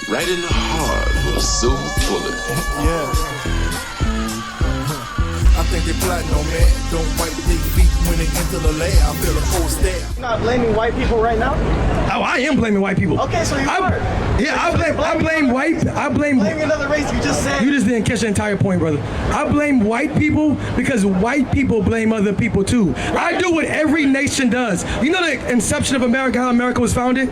right in the heart of a silver bullet. I think they plotting on man. Don't wipe their feet when they enter the L.A.R. I feel a cold stare. You're not blaming white people right now? Oh, I am blaming white people. Okay, so you are. Yeah, I blame white. I blame another race. You just said. You just didn't catch the entire point, brother. I blame white people because white people blame other people too. I do what every nation does. You know the inception of America, how America was founded?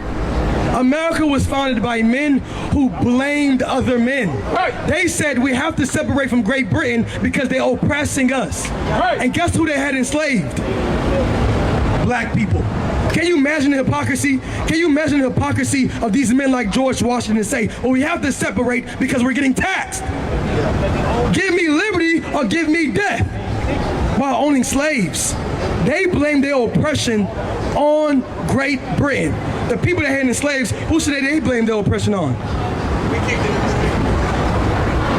America was founded by men who blamed other men. Right. They said we have to separate from Great Britain because they're oppressing us. Right. And guess who they had enslaved? Black people. Can you imagine the hypocrisy? Can you imagine the hypocrisy of these men like George Washington say, well, we have to separate because we're getting taxed. Give me liberty or give me death while owning slaves. They blame their oppression on Great Britain. The people that had slaves, who should they blame their oppression on?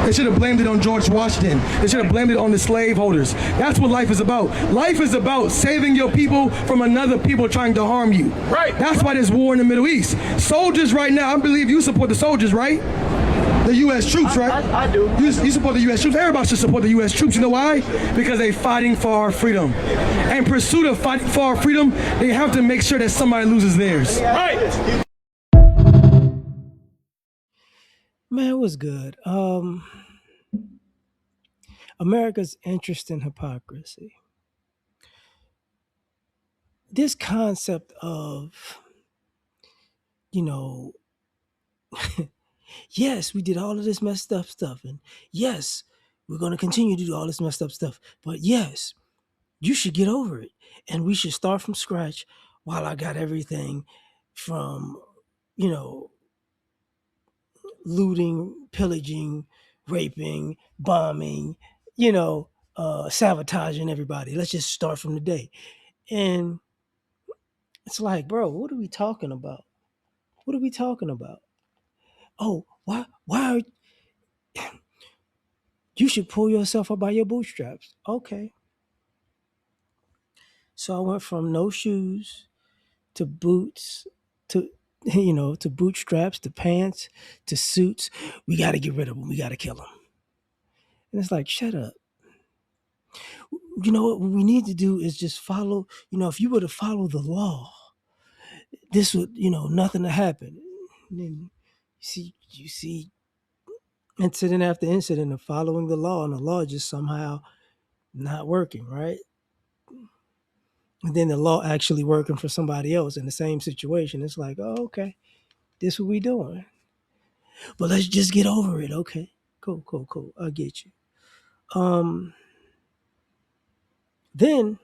They should have blamed it on George Washington. They should have blamed it on the slaveholders. That's what life is about. Life is about saving your people from another people trying to harm you. Right. That's why there's war in the Middle East. Soldiers right now, I believe you support the soldiers, right? The U.S. troops, right? I do. You support the U.S. troops. Everybody should support the U.S. troops. You know why? Because they're fighting for our freedom. And in pursuit of fighting for our freedom, they have to make sure that somebody loses theirs. Right. Man, it was good. America's interest in hypocrisy. This concept of, yes, we did all of this messed up stuff, and yes, we're going to continue to do all this messed up stuff, but yes, you should get over it, and we should start from scratch while I got everything from, looting, pillaging, raping, bombing, sabotaging everybody. Let's just start from today. And it's like, bro, what are we talking about? What are we talking about? Oh, why are you should pull yourself up by your bootstraps. Okay. So I went from no shoes to boots to to bootstraps to pants to suits. We got to get rid of them. We got to kill them. And it's like, shut up. You know what we need to do is just follow, if you were to follow the law, this would, nothing to happen. And then you see incident after incident of following the law, and the law just somehow not working, right? And then the law actually working for somebody else in the same situation. It's like, oh, okay, this what we doing. But let's just get over it. Okay, cool. I get you. Then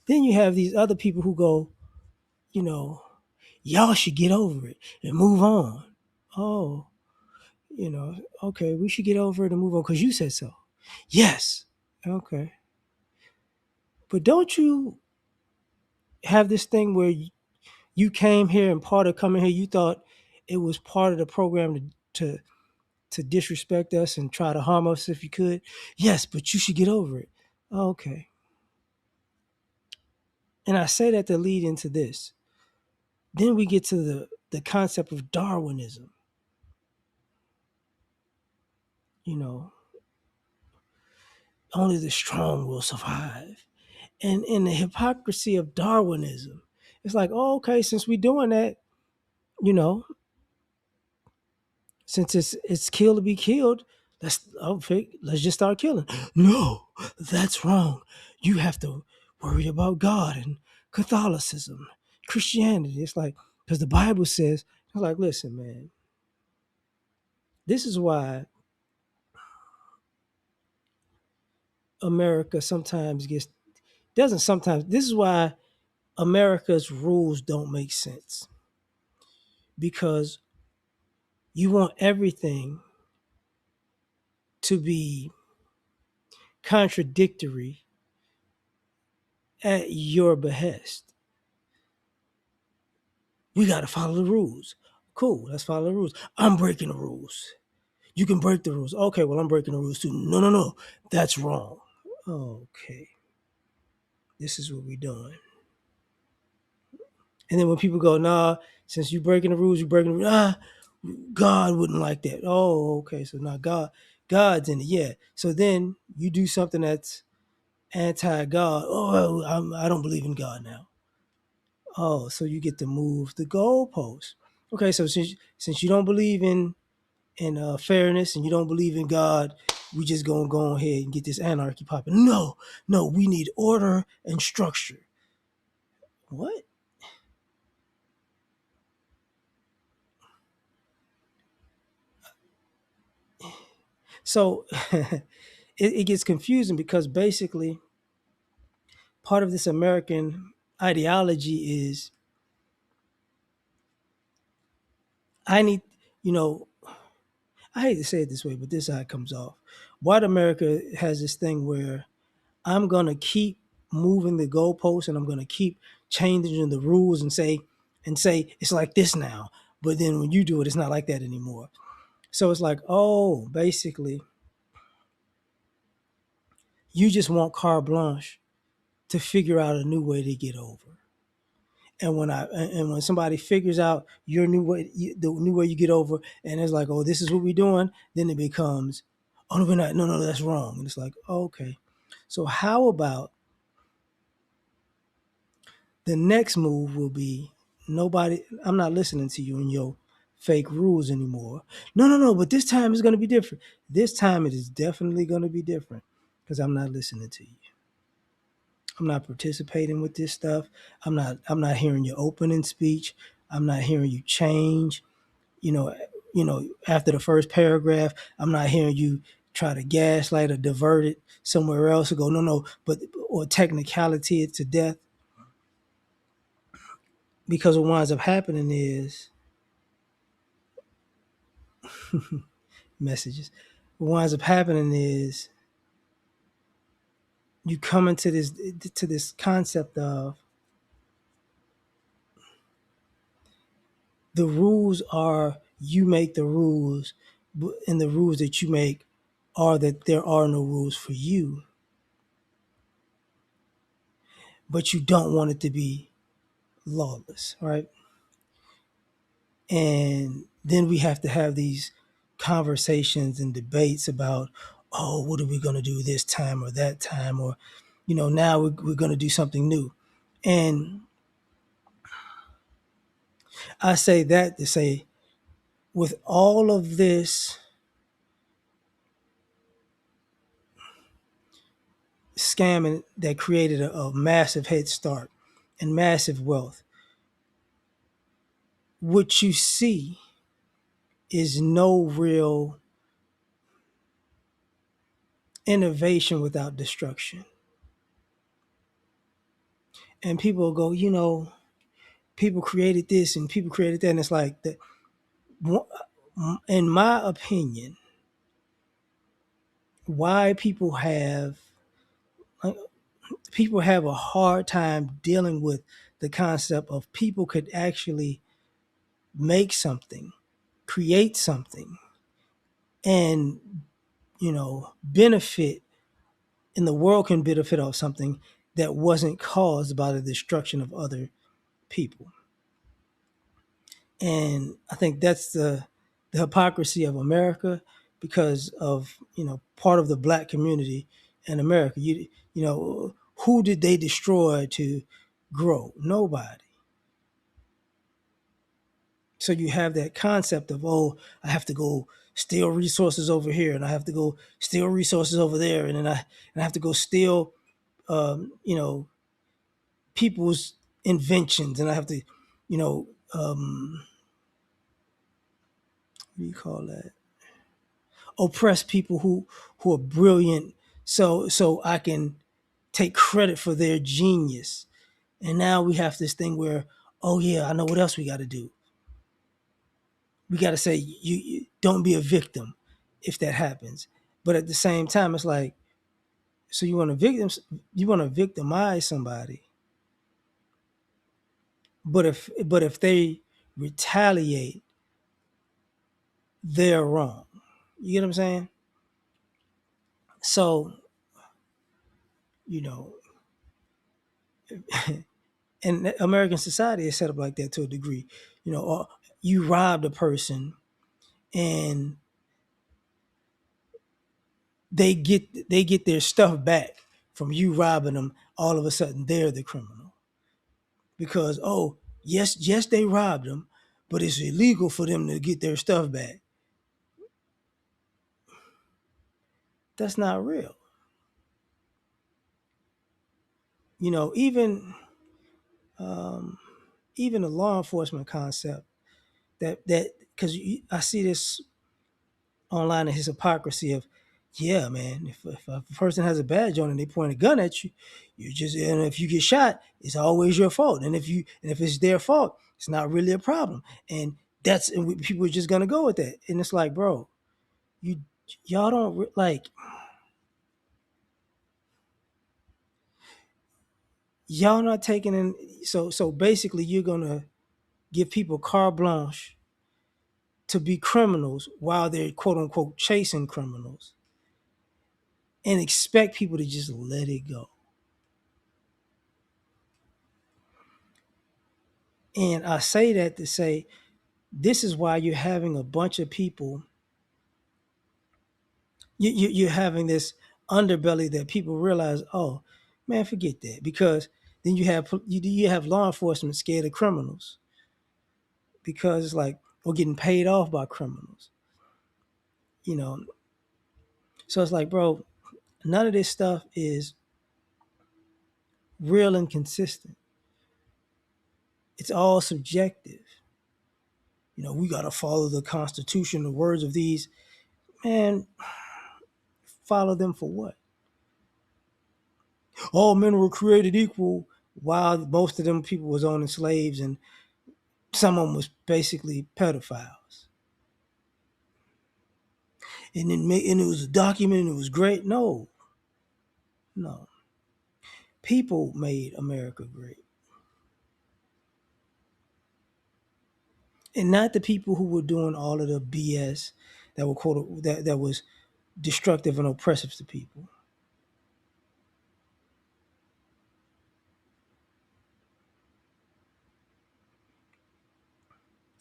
you have these other people who go, y'all should get over it and move on. Oh, okay, we should get over it and move on because you said so. Yes. Okay. But don't you have this thing where you came here and part of coming here, you thought it was part of the program to disrespect us and try to harm us if you could? Yes, but you should get over it. Okay. And I say that to lead into this. Then we get to the concept of Darwinism. Only the strong will survive. And in the hypocrisy of Darwinism, it's like, oh, okay, since we're doing that, since it's kill to be killed, let's just start killing. No, that's wrong. You have to worry about God and Catholicism, Christianity. It's like, because the Bible says, I'm like, listen, man, this is why America this is why America's rules don't make sense. Because you want everything to be contradictory at your behest. We got to follow the rules. Cool, let's follow the rules. I'm breaking the rules. You can break the rules. Okay, well, I'm breaking the rules too. No. That's wrong. Okay. This is what we're doing. And then when people go, nah, since you breaking the rules, you breaking the rules, God wouldn't like that. Oh, okay. So now God's in it. Yeah. So then you do something that's anti-God. Oh, I don't believe in God now. Oh, so you get to move the goalpost. Okay, so since you don't believe in fairness and you don't believe in God, we just gonna go ahead and get this anarchy popping. No, no, we need order and structure. What? So it gets confusing because basically part of this American ideology is I need, you know, I hate to say it this way, but this is how it comes off. White America has this thing where I'm gonna keep moving the goalposts and I'm gonna keep changing the rules and say it's like this now. But then when you do it, it's not like that anymore. So it's like, oh, basically, you just want carte blanche to figure out a new way to get over. And when somebody figures out your new way, the new way you get over, and it's like, oh, this is what we're doing, then it becomes, oh no, we're not, no, that's wrong. And it's like, oh, okay. So how about the next move will be nobody, I'm not listening to you and your fake rules anymore. No, but this time it's gonna be different. This time it is definitely gonna be different because I'm not listening to you. I'm not participating with this stuff. I'm not hearing your opening speech. I'm not hearing you change. You know, after the first paragraph, I'm not hearing you try to gaslight or divert it somewhere else or go, no, but or technicality it to death. Because what winds up happening is messages. What winds up happening is you come into this concept of the rules are you make the rules, and the rules that you make are that there are no rules for you, but you don't want it to be lawless, right? And then we have to have these conversations and debates about, oh, what are we going to do this time or that time, or now we're going to do something new. And I say that to say, with all of this scamming that created a massive head start and massive wealth, what you see is no real innovation without destruction. And people go, people created this and people created that. And it's like, in my opinion, why people have a hard time dealing with the concept of people could actually make something, create something, and benefit, and the world can benefit off something that wasn't caused by the destruction of other people. And I think that's the hypocrisy of America, because of part of the black community in America. Who did they destroy to grow? Nobody. So you have that concept of, oh, I have to go steal resources over here, and I have to go steal resources over there, and I have to go steal, you know, people's inventions, and I have to, what do you call that? Oppress people who are brilliant, so I can take credit for their genius. And now we have this thing where, oh yeah, I know what else we got to do. We got to say you don't be a victim if that happens. But at the same time, it's like, so you want to victimize somebody, but if they retaliate, they're wrong. You get what I'm saying? So, you know, And American society is set up like that to a degree. Or you robbed a person and they get their stuff back from you robbing them. All of a sudden, they're the criminal because yes, they robbed them, but it's illegal for them to get their stuff back. That's not real. Even even the law enforcement concept that because I see this online, his hypocrisy of, yeah, man, if a person has a badge on and they point a gun at you, and if you get shot, it's always your fault. And if it's their fault, it's not really a problem. And people are just gonna go with that. And it's like, bro, you y'all don't like y'all not taking in. So basically, you're gonna give people carte blanche to be criminals while they're quote unquote chasing criminals and expect people to just let it go. And I say that to say this is why you're having a bunch of people, you're having this underbelly that people realize, oh, man, forget that. Because then you have law enforcement scared of criminals because it's like, we're getting paid off by criminals, you know. So it's like, bro, none of this stuff is real and consistent. It's all subjective. We got to follow the Constitution, the words of these. Man, follow them for what? All men were created equal, while most of them people was owning slaves and some of them was basically pedophiles. And it was a document and it was great. No. People made America great. And not the people who were doing all of the BS that were that was destructive and oppressive to people.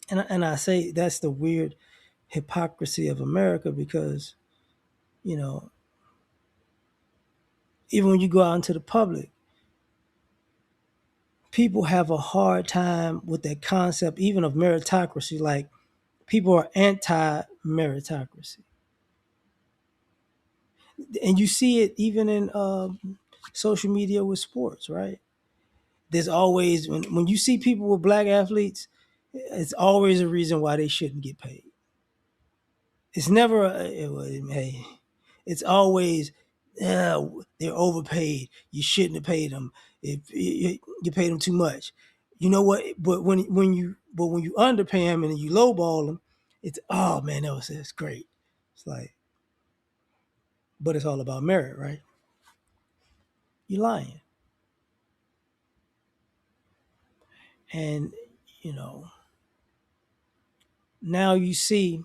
And I say that's the weird hypocrisy of America because, you know, even when you go out into the public, people have a hard time with that concept, even of meritocracy. Like, people are anti-meritocracy. And you see it even in social media with sports, right? There's always, when you see people with black athletes, it's always a reason why they shouldn't get paid. It's never hey, it's always they're overpaid. You shouldn't have paid them. If you paid them too much, you know what? But when you underpay them and you lowball them, it's, oh man, that's great. It's like, but it's all about merit, right? You're lying, and you know now you see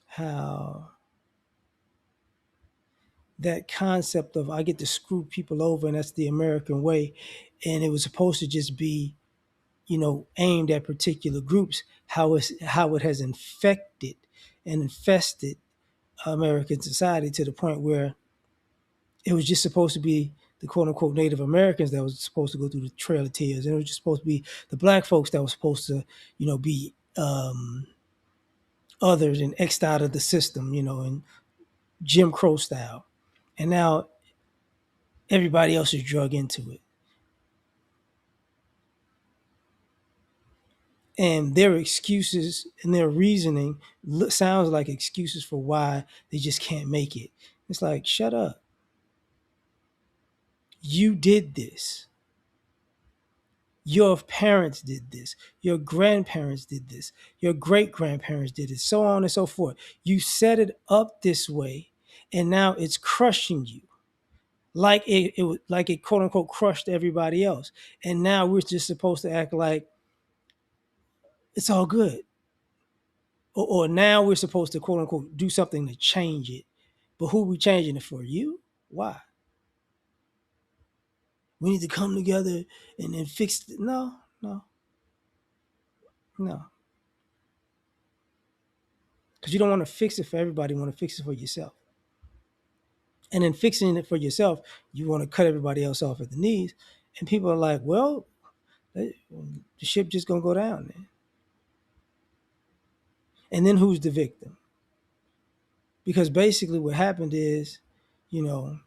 how that concept of, I get to screw people over and that's the American way, and it was supposed to just be, aimed at particular groups, how it has infected and infested American society to the point where it was just supposed to be the quote unquote Native Americans that was supposed to go through the Trail of Tears, and it was just supposed to be the black folks that was supposed to, be othered and X'd out of the system, in Jim Crow style. And now everybody else is drug into it. And their excuses and their reasoning sounds like excuses for why they just can't make it. It's like, shut up. You did this. Your parents did this. Your grandparents did this. Your great grandparents did it, so on and so forth. You set it up this way, and now it's crushing you, like it quote unquote crushed everybody else. And now we're just supposed to act like it's all good, or now we're supposed to quote unquote do something to change it. But who are we changing it for? You? Why? We need to come together and then fix it. No, no, no. Because you don't want to fix it for everybody. You want to fix it for yourself. And in fixing it for yourself, you want to cut everybody else off at the knees. And people are like, well, the ship just going to go down then. And then who's the victim? Because basically what happened is, you know,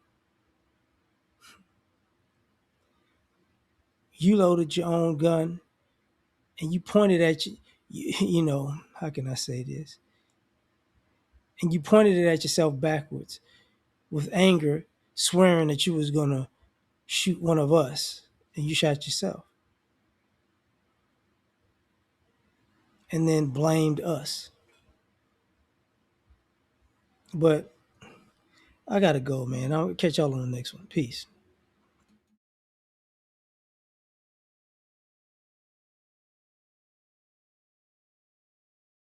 you loaded your own gun and you pointed at you know, how can I say this? And you pointed it at yourself backwards with anger, swearing that you was going to shoot one of us, and you shot yourself. And then blamed us. But I got to go, man. I'll catch y'all on the next one. Peace.